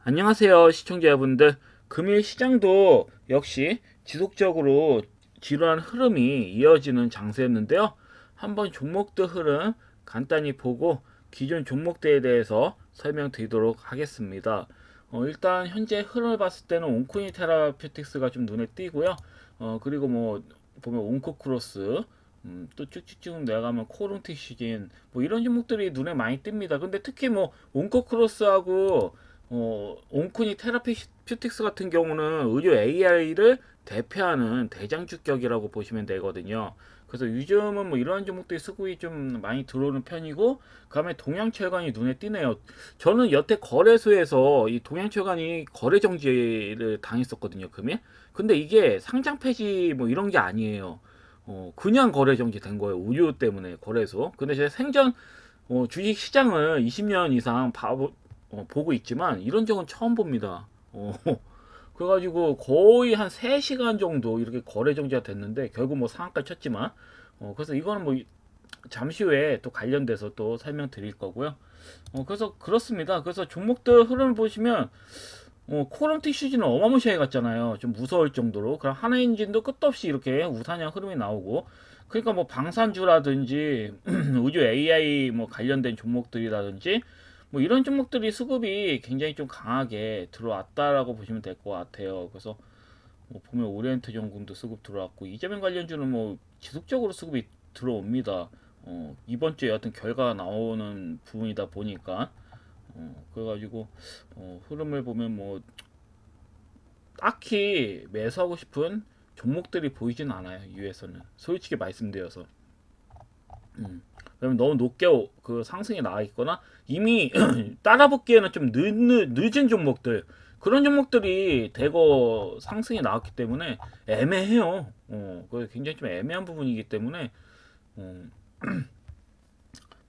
안녕하세요 시청자 여러분들. 금일 시장도 역시 지속적으로 지루한 흐름이 이어지는 장세였는데요. 한번 종목들 흐름 간단히 보고 기존 종목들에 대해서 설명드리도록 하겠습니다. 일단 현재 흐름을 봤을 때는 온코니 테라퓨틱스가 좀 눈에 띄고요. 그리고 뭐 보면 온코크로스, 또 쭉쭉쭉 내려가면 코롱티시진 뭐 이런 종목들이 눈에 많이 띕니다. 근데 특히 뭐 온코크로스하고 온코니 테라퓨틱스 같은 경우는 의료 AI를 대표하는 대장주격이라고 보시면 되거든요. 그래서 요즘은 뭐 이러한 종목들이 수급이 좀 많이 들어오는 편이고, 그 다음에 동양철강이 눈에 띄네요. 저는 여태 거래소에서 이 동양철강이 거래 정지를 당했었거든요, 금일. 근데 이게 상장 폐지 뭐 이런 게 아니에요. 그냥 거래 정지 된 거예요. 우유 때문에 거래소. 근데 제가 생전 주식 시장을 20년 이상 보고 있지만 이런 적은 처음 봅니다. 그래가지고 거의 한 3시간 정도 이렇게 거래 정지가 됐는데 결국 뭐 상한가 쳤지만 그래서 이거는 뭐 잠시 후에 또 관련돼서 또 설명드릴 거고요. 그래서 그렇습니다. 그래서 종목들 흐름을 보시면 코런티 시즌은 어마무시하게 갔잖아요. 좀 무서울 정도로. 그럼 하나엔진도 끝도 없이 이렇게 우상향 흐름이 나오고, 그러니까 뭐 방산주라든지 우주 AI 뭐 관련된 종목들이라든지 뭐 이런 종목들이 수급이 굉장히 좀 강하게 들어왔다라고 보시면 될 것 같아요. 그래서 뭐 보면 오리엔트 전공도 수급 들어왔고, 이재명 관련주는 뭐 지속적으로 수급이 들어옵니다. 이번 주에 어떤 결과가 나오는 부분이다 보니까 그래가지고 흐름을 보면 뭐 딱히 매수하고 싶은 종목들이 보이진 않아요. 이에서는 솔직히 말씀드려서. 그러면 너무 높게 그 상승이 나와 있거나 이미 따라붙기에는 좀 늦은 종목들, 그런 종목들이 대거 상승이 나왔기 때문에 애매해요. 그 굉장히 좀 애매한 부분이기 때문에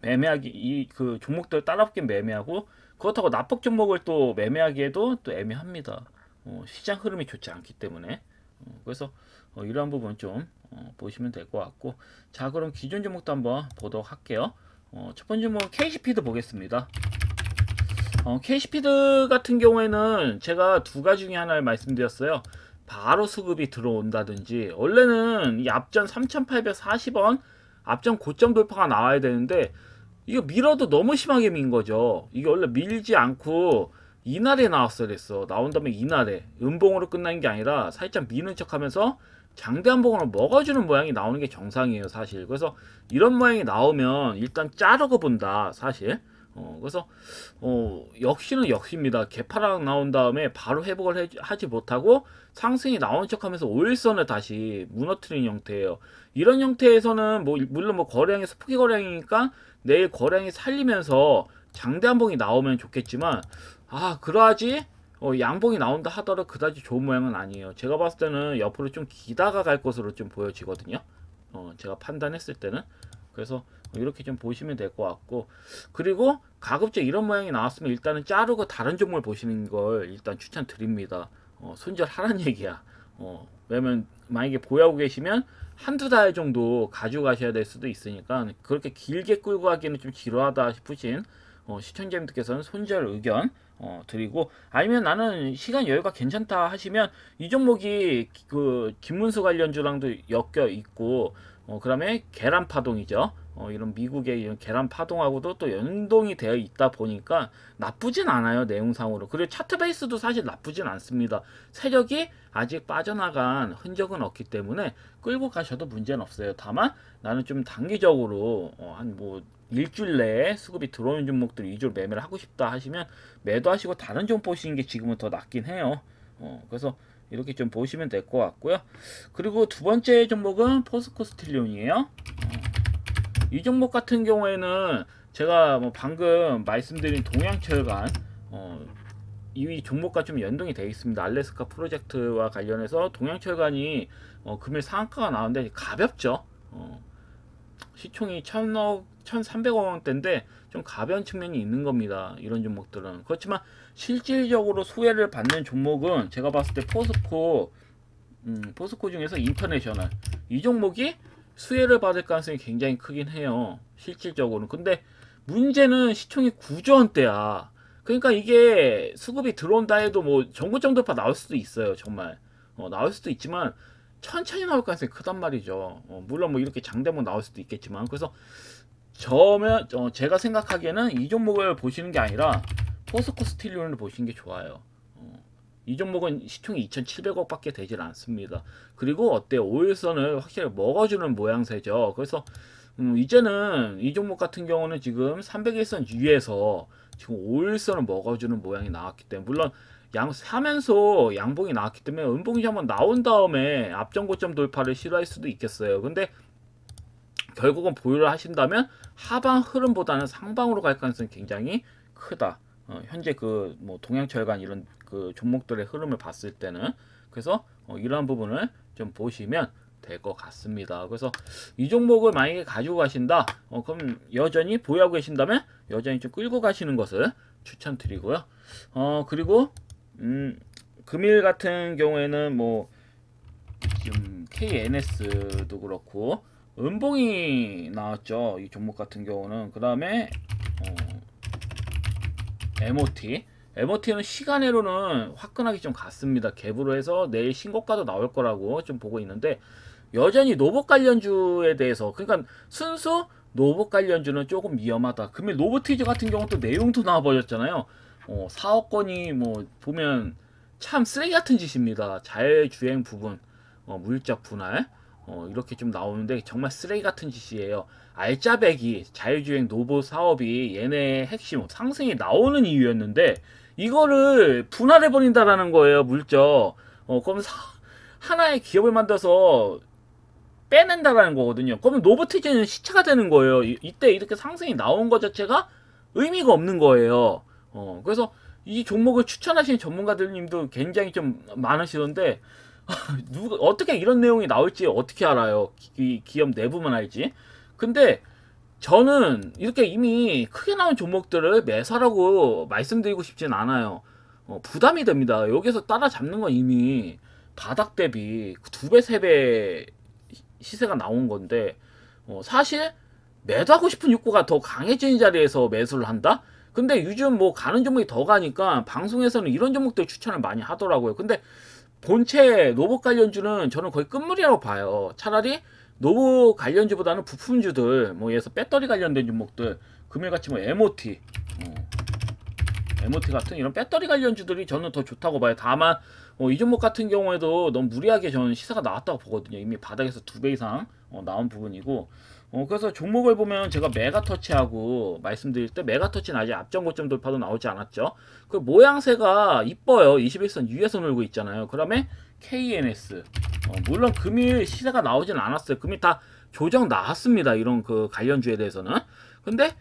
매매하기, 이 그 종목들 따라붙기는 매매하고, 그렇다고 납폭 종목을 또 매매하기에도 또 애매합니다. 시장 흐름이 좋지 않기 때문에. 그래서 이러한 부분 좀 보시면 될 것 같고, 자 그럼 기존 종목도 한번 보도록 할게요. 첫 번째 종목은 KC피드 보겠습니다. KC피드 같은 경우에는 제가 두 가지 중에 하나를 말씀드렸어요. 바로 수급이 들어온다든지, 원래는 이 앞전 3,840원 앞전 고점 돌파가 나와야 되는데 이거 밀어도 너무 심하게 민 거죠. 이게 원래 밀지 않고 이날에 나왔어야 됐어. 나온 다음에 이날에 음봉으로 끝난 게 아니라 살짝 미는 척 하면서 장대 한봉으로 먹어주는 모양이 나오는 게 정상이에요, 사실. 그래서 이런 모양이 나오면 일단 자르고 본다, 사실. 그래서 역시는 역시입니다. 개파락 나온 다음에 바로 회복을 하지 못하고 상승이 나온 척하면서 5일선을 다시 무너뜨리는 형태예요. 이런 형태에서는 뭐 물론 뭐 거래량이 스포기 거래량이니까 내일 거래량이 살리면서 장대 한봉이 나오면 좋겠지만, 그러하지 양봉이 나온다 하더라도 그다지 좋은 모양은 아니에요. 제가 봤을 때는 옆으로 좀 기다가 갈 것으로 좀 보여지거든요. 제가 판단했을 때는. 그래서 이렇게 좀 보시면 될 것 같고, 그리고 가급적 이런 모양이 나왔으면 일단은 자르고 다른 종목을 보시는 걸 일단 추천드립니다. 손절하란 얘기야. 왜냐면 만약에 보유하고 계시면 한두 달 정도 가져가셔야 될 수도 있으니까, 그렇게 길게 끌고 가기는 좀 지루하다 싶으신 시청자님들께서는 손절 의견 드리고, 아니면 나는 시간 여유가 괜찮다 하시면 이 종목이 그 김문수 관련주랑도 엮여 있고, 그 다음에 계란 파동이죠. 이런 미국의 이런 계란 파동하고도 또 연동이 되어 있다 보니까 나쁘진 않아요, 내용상으로. 그리고 차트 베이스도 사실 나쁘진 않습니다. 세력이 아직 빠져나간 흔적은 없기 때문에 끌고 가셔도 문제는 없어요. 다만 나는 좀 단기적으로 한 뭐 일주일 내에 수급이 들어오는 종목들 위주로 매매를 하고 싶다 하시면 매도하시고 다른 종목 보시는 게 지금은 더 낫긴 해요. 그래서 이렇게 좀 보시면 될 것 같고요. 그리고 두 번째 종목은 포스코 스틸리온이에요. 이 종목 같은 경우에는 제가 뭐 방금 말씀드린 동양철강 이 종목과 좀 연동이 되어 있습니다. 알래스카 프로젝트와 관련해서 동양철강이 금일 상한가가 나오는데 가볍죠. 시총이 1,000억, 1,300억 원대인데 좀 가벼운 측면이 있는 겁니다. 이런 종목들은. 그렇지만 실질적으로 수혜를 받는 종목은 제가 봤을 때 포스코 중에서 인터내셔널, 이 종목이 수혜를 받을 가능성이 굉장히 크긴 해요. 실질적으로는. 근데 문제는 시총이 9조 원대야. 그러니까 이게 수급이 들어온다 해도 뭐 정고점 돌파 나올 수도 있어요. 정말. 나올 수도 있지만 천천히 나올 가능성이 크단 말이죠. 물론 뭐 이렇게 장대목 나올 수도 있겠지만. 그래서 제가 생각하기에는 이 종목을 보시는 게 아니라 포스코 스틸리온을 보시는 게 좋아요. 이 종목은 시총이 2,700억 밖에 되질 않습니다. 그리고 어때요? 5일선을 확실히 먹어주는 모양새죠. 그래서 이제는 이 종목 같은 경우는 지금 300일선 위에서 지금 5일선을 먹어주는 모양이 나왔기 때문에, 물론 사면서 양봉이 나왔기 때문에 음봉이 한번 나온 다음에 앞전 고점 돌파를 시도할 수도 있겠어요. 근데 결국은 보유를 하신다면 하방 흐름보다는 상방으로 갈 가능성이 굉장히 크다. 현재 그 뭐 동양철강 이런 그 종목들의 흐름을 봤을 때는. 그래서 이러한 부분을 좀 보시면 될 것 같습니다. 그래서 이 종목을 만약에 가지고 가신다, 그럼 여전히 보유하고 계신다면 여전히 좀 끌고 가시는 것을 추천드리고요. 그리고 금일 같은 경우에는 뭐 지금 KNS도 그렇고 음봉이 나왔죠. 이 종목 같은 경우는. 그 다음에 MOT는 시간으로는 화끈하게 좀 갔습니다. 갭으로 해서 내일 신고가도 나올 거라고 좀 보고 있는데, 여전히 노봇 관련주에 대해서, 그러니까 순수 노봇 관련주는 조금 위험하다. 금일 노보티즈 같은 경우는 또 내용도 나와버렸잖아요. 사업권이 뭐 보면 참 쓰레기 같은 짓입니다. 자율주행 부분, 물적 분할, 이렇게 좀 나오는데 정말 쓰레기 같은 짓이에요. 알짜배기 자율주행 노봇 사업이 얘네의 핵심 상승이 나오는 이유였는데 이거를 분할해 버린다라는 거예요. 물적. 그럼 하나의 기업을 만들어서 빼낸다라는 거거든요. 그러면 노보티즈는 시차가 되는 거예요. 이때 이렇게 상승이 나온 것 자체가 의미가 없는 거예요. 그래서 이 종목을 추천하시는 전문가들님도 굉장히 좀 많으시던데 어떻게 이런 내용이 나올지 어떻게 알아요? 기업 내부만 알지. 근데 저는 이렇게 이미 크게 나온 종목들을 매수하라고 말씀드리고 싶진 않아요. 부담이 됩니다. 여기서 따라잡는 건 이미 바닥 대비 2배, 3배 시세가 나온 건데, 사실 매도하고 싶은 욕구가 더 강해진 자리에서 매수를 한다? 근데 요즘 뭐 가는 종목이 더 가니까 방송에서는 이런 종목들 추천을 많이 하더라고요. 근데 본체 로봇 관련주는 저는 거의 끝물이라고 봐요. 차라리 로봇 관련주보다는 부품주들, 뭐 예를 들어서 배터리 관련된 종목들, 금일같이 뭐 MOT 같은 이런 배터리 관련주들이 저는 더 좋다고 봐요. 다만 이 종목 같은 경우에도 너무 무리하게 저는 시세가 나왔다고 보거든요. 이미 바닥에서 2배 이상 나온 부분이고, 그래서 종목을 보면 제가 메가터치하고 말씀드릴 때, 메가터치는 아직 앞전 고점 돌파도 나오지 않았죠. 그 모양새가 이뻐요. 21선 위에서 놀고 있잖아요. 그 다음에 KNS, 물론 금일 시세가 나오진 않았어요. 금일 다 조정 나왔습니다. 이런 그 관련주에 대해서는. 근데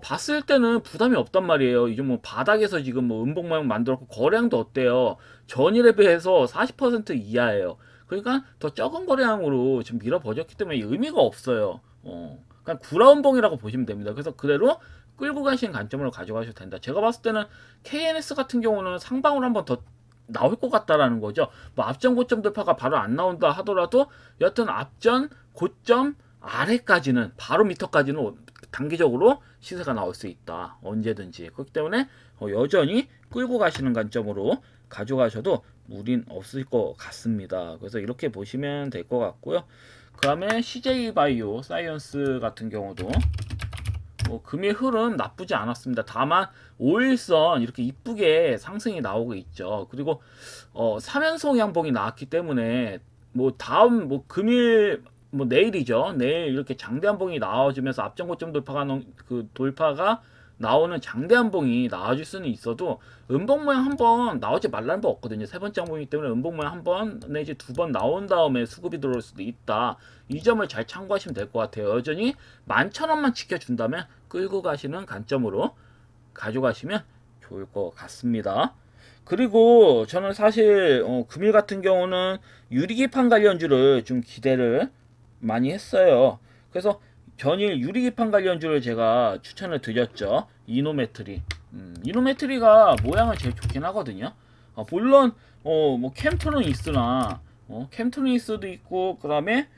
봤을 때는 부담이 없단 말이에요. 이제 뭐 바닥에서 지금 뭐 음봉 모양 만들었고, 거래량도 어때요? 전일에 비해서 40% 이하예요. 그러니까 더 적은 거래량으로 지금 밀어버렸기 때문에 의미가 없어요. 그냥 구라운봉이라고 보시면 됩니다. 그래서 그대로 끌고 가시는 관점으로 가져가셔도 된다. 제가 봤을 때는 KNS 같은 경우는 상방으로 한번 더 나올 것 같다라는 거죠. 뭐 앞전 고점 돌파가 바로 안 나온다 하더라도 여하튼 앞전 고점 아래까지는, 바로 밑터까지는 단기적으로 시세가 나올 수 있다. 언제든지. 그렇기 때문에 여전히 끌고 가시는 관점으로 가져가셔도 무리는 없을 것 같습니다. 그래서 이렇게 보시면 될 것 같고요. 그 다음에 CJ바이오 사이언스 같은 경우도 금일 흐름 나쁘지 않았습니다. 다만 5일선 이렇게 이쁘게 상승이 나오고 있죠. 그리고 3연속 양봉이 나왔기 때문에 뭐 다음 뭐 금일 뭐 내일이죠. 내일 이렇게 장대 한봉이 나와주면서 앞전 고점 돌파가 나오는 장대 한봉이 나와줄 수는 있어도 음봉 모양 한번 나오지 말라는 법 없거든요. 세 번째 항봉이기 때문에 음봉 모양 한 번 내지 2번 나온 다음에 수급이 들어올 수도 있다. 이 점을 잘 참고하시면 될 것 같아요. 여전히 11,000원만 지켜준다면 끌고 가시는 관점으로 가져가시면 좋을 것 같습니다. 그리고 저는 사실 금일 같은 경우는 유리기판 관련주를 좀 기대를 많이 했어요. 그래서 전일 유리기판 관련주를 제가 추천을 드렸죠. 이노메트리. 이노메트리가 모양은 제일 좋긴 하거든요. 물론 뭐 캠트는 있으나 캠트는 있어도 있고, 그 다음에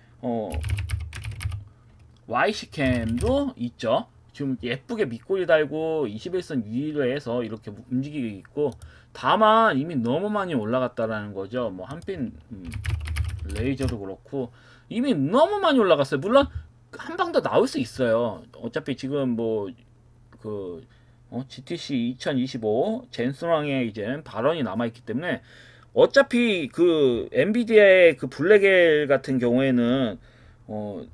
YC캠도 있죠. 지금 예쁘게 밑꼬리 달고 21선 위로 해서 이렇게 움직이고 있고, 다만 이미 너무 많이 올라갔다라는 거죠. 뭐 한핀 레이저도 그렇고 이미 너무 많이 올라갔어요. 물론 한 방 더 나올 수 있어요. 어차피 지금 뭐 그 GTC 2025 젠슨왕의 이제 발언이 남아있기 때문에, 어차피 그 엔비디아의 그 블랙엘 같은 경우에는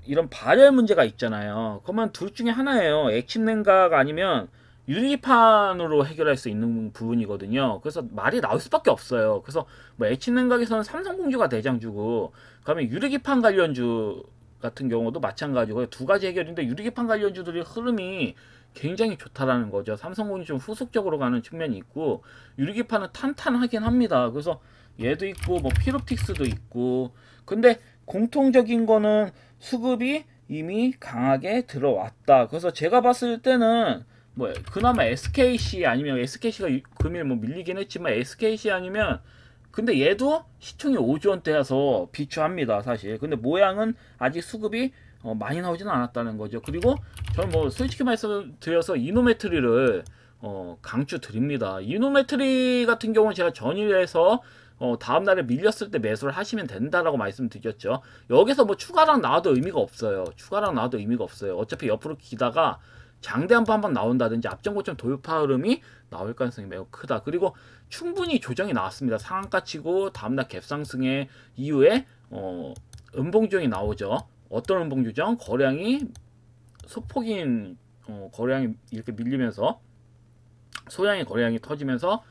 이런 발열 문제가 있잖아요. 그러면 둘 중에 하나예요. 액침 냉각 아니면 유리판으로 해결할 수 있는 부분이거든요. 그래서 말이 나올 수밖에 없어요. 그래서 뭐 액침 냉각에서는 삼성공주가 대장주고, 그다음에 유리기판 관련주 같은 경우도 마찬가지고요. 두 가지 해결인데 유리기판 관련주들이 흐름이 굉장히 좋다라는 거죠. 삼성공주 좀 후속적으로 가는 측면이 있고, 유리기판은 탄탄하긴 합니다. 그래서 얘도 있고 뭐 피롭틱스도 있고, 근데 공통적인 거는 수급이 이미 강하게 들어왔다. 그래서 제가 봤을 때는 뭐 그나마 SKC 아니면 SKC가 금일 뭐 밀리긴 했지만 SKC 아니면, 근데 얘도 시총이 5조 원대여서 비추합니다 사실. 근데 모양은 아직 수급이 많이 나오지는 않았다는 거죠. 그리고 저는 뭐 솔직히 말씀드려서 이노메트리를 강추 드립니다. 이노메트리 같은 경우는 제가 전일에서 다음날에 밀렸을 때 매수를 하시면 된다라고 말씀드렸죠. 여기서 뭐 추가랑 나와도 의미가 없어요. 추가랑 나와도 의미가 없어요. 어차피 옆으로 기다가 장대 한번 나온다든지 앞전 고점 돌파 흐름이 나올 가능성이 매우 크다. 그리고 충분히 조정이 나왔습니다. 상한가 치고 다음날 갭상승의 이후에 음봉조정이 나오죠. 어떤 음봉조정? 거래량이 소폭인 거래량이 이렇게 밀리면서 소량의 거래량이 터지면서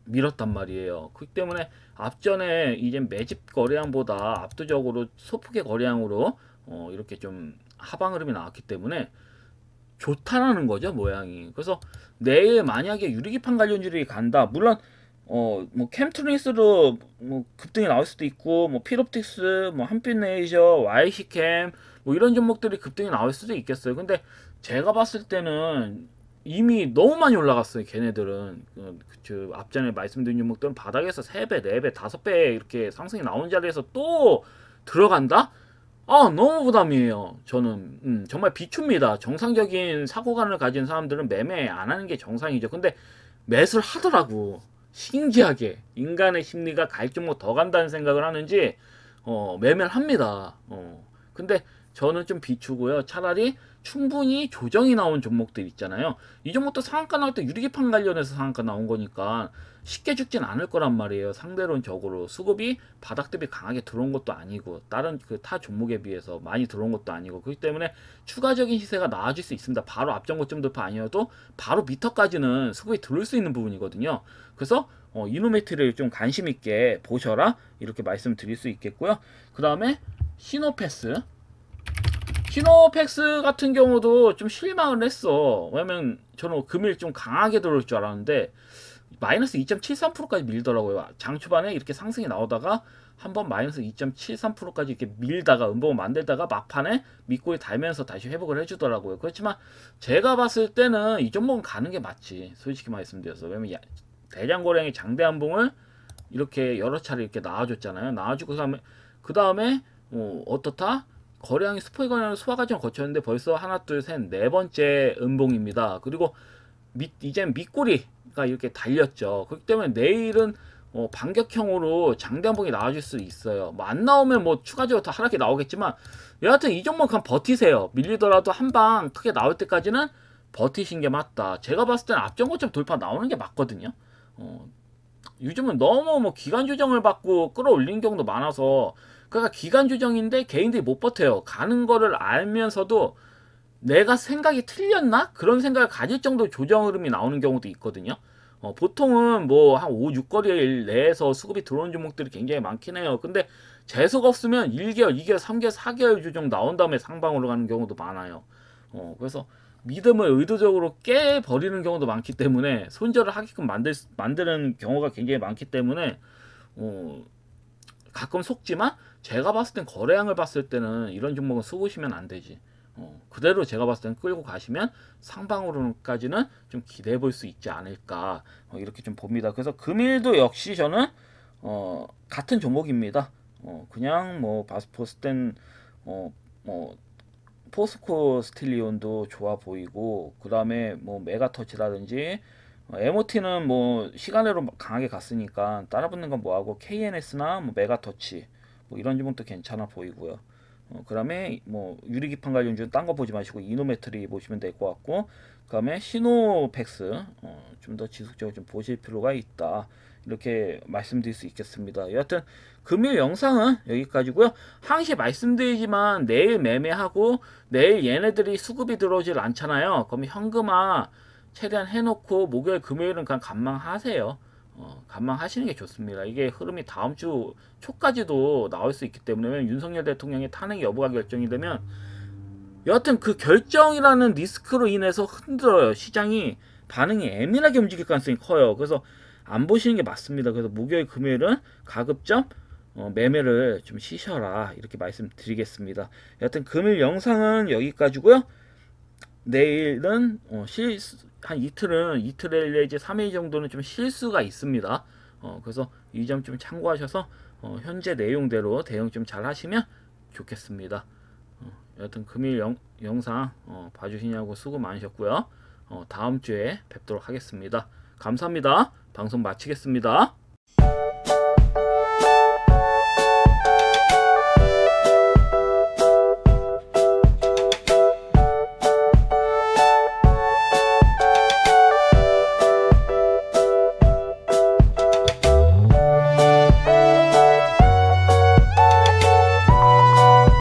밀었단 말이에요. 그렇기 때문에 앞전에 이제 매집 거래량보다 압도적으로 소폭의 거래량으로 이렇게 좀 하방 흐름이 나왔기 때문에 좋다라는 거죠, 모양이. 그래서 내일 만약에 유리기판 관련주들이 간다. 물론 뭐 캠트리스로 뭐 급등이 나올 수도 있고, 뭐 필옵틱스, 뭐 한빛레이저, YC캠 뭐 이런 종목들이 급등이 나올 수도 있겠어요. 근데 제가 봤을 때는 이미 너무 많이 올라갔어요. 걔네들은 앞전에 말씀드린 종목들은 바닥에서 3배, 4배, 5배 이렇게 상승이 나온 자리에서 또 들어간다? 너무 부담이에요. 저는 정말 비춥니다. 정상적인 사고관을 가진 사람들은 매매 안 하는 게 정상이죠. 근데 매수를 하더라고. 신기하게 인간의 심리가 갈 종목 더 간다는 생각을 하는지 매매를 합니다. 근데 저는 좀 비추고요. 차라리 충분히 조정이 나온 종목들 있잖아요. 이 종목도 상한가 나올 때 유리기판 관련해서 상한가 나온 거니까 쉽게 죽진 않을 거란 말이에요. 상대론적으로 수급이 바닥 대비 강하게 들어온 것도 아니고, 다른 그 타 종목에 비해서 많이 들어온 것도 아니고, 그렇기 때문에 추가적인 시세가 나와질 수 있습니다. 바로 앞전 고점 돌파 아니어도 바로 미터까지는 수급이 들어올 수 있는 부분이거든요. 그래서 이노메트를 좀 관심 있게 보셔라, 이렇게 말씀드릴 수 있겠고요. 그 다음에 시노패스 같은 경우도 좀 실망을 했어. 왜냐면 저는 금일 좀 강하게 들어올 줄 알았는데 마이너스 2.73%까지 밀더라고요. 장 초반에 이렇게 상승이 나오다가 한번 마이너스 2.73%까지 이렇게 밀다가 음봉을 만들다가 막판에 밑꼬리 달면서 다시 회복을 해주더라고요. 그렇지만 제가 봤을 때는 이 종목은 가는 게 맞지, 솔직히 말씀드려서. 왜냐면 대량 거래량의 장대 한봉을 이렇게 여러 차례 이렇게 나와줬잖아요. 나와주고 그 다음에 어떻다? 거래량이 스포일 거래량을 소화 과정을 거쳤는데 벌써 하나, 둘, 셋, 네 번째 음봉입니다. 그리고 이젠 밑꼬리가 이렇게 달렸죠. 그렇기 때문에 내일은 반격형으로 장대 한봉이 나와줄 수 있어요. 뭐 안 나오면 뭐 추가적으로 더 하락이 나오겠지만, 여하튼 이 종목 그냥 버티세요. 밀리더라도 한 방 크게 나올 때까지는 버티신 게 맞다. 제가 봤을 때는 앞전 고점 돌파 나오는 게 맞거든요. 요즘은 너무 뭐 기간 조정을 받고 끌어올리는 경우도 많아서, 그러니까 기간 조정인데 개인들이 못 버텨요. 가는 거를 알면서도 내가 생각이 틀렸나? 그런 생각을 가질 정도 조정 흐름이 나오는 경우도 있거든요. 보통은 뭐 한 5, 6거리 내에서 수급이 들어오는 종목들이 굉장히 많긴 해요. 근데 재수가 없으면 1개월, 2개월, 3개월, 4개월 조정 나온 다음에 상방으로 가는 경우도 많아요. 그래서 믿음을 의도적으로 깨버리는 경우도 많기 때문에, 손절을 하게끔 만드는 경우가 굉장히 많기 때문에 가끔 속지만, 제가 봤을 땐 거래량을 봤을 때는 이런 종목은 속으시면 안 되지. 그대로 제가 봤을 때는 끌고 가시면 상방으로까지는 좀 기대해 볼 수 있지 않을까, 이렇게 좀 봅니다. 그래서 금일도 역시 저는 같은 종목입니다. 그냥 뭐 봤을 땐 뭐 포스코 스틸리온도 좋아 보이고, 그 다음에 뭐 메가터치라든지 MOT는 뭐 시간으로 강하게 갔으니까 따라붙는 건 뭐하고, KNS나 뭐 메가터치 뭐 이런 종목도 괜찮아 보이고요. 그 다음에 뭐 유리기판 관련주 딴 거 보지 마시고 이노메트리 보시면 될 것 같고, 그 다음에 시노펙스 좀 더 지속적으로 좀 보실 필요가 있다, 이렇게 말씀드릴 수 있겠습니다. 여하튼 금일 영상은 여기까지고요. 항시 말씀드리지만 내일 매매하고 내일 얘네들이 수급이 들어오질 않잖아요. 그럼 현금화 최대한 해놓고 목요일 금요일은 그냥 관망하세요. 관망하시는 게 좋습니다. 이게 흐름이 다음 주 초까지도 나올 수 있기 때문에, 왜냐면 윤석열 대통령의 탄핵 여부가 결정이 되면 여하튼 그 결정이라는 리스크로 인해서 흔들어요. 시장이 반응이 예민하게 움직일 가능성이 커요. 그래서 안 보시는 게 맞습니다. 그래서 목요일 금요일은 가급적 매매를 좀 쉬셔라, 이렇게 말씀드리겠습니다. 여하튼 금일 영상은 여기까지고요. 내일은 한 이틀 내지 3일 정도는 좀 쉴 수가 있습니다. 그래서 이 점 좀 참고하셔서 현재 내용대로 대응 좀 잘 하시면 좋겠습니다. 여하튼 금일 영상 봐주시냐고 수고 많으셨고요. 다음 주에 뵙도록 하겠습니다. 감사합니다. 방송 마치겠습니다.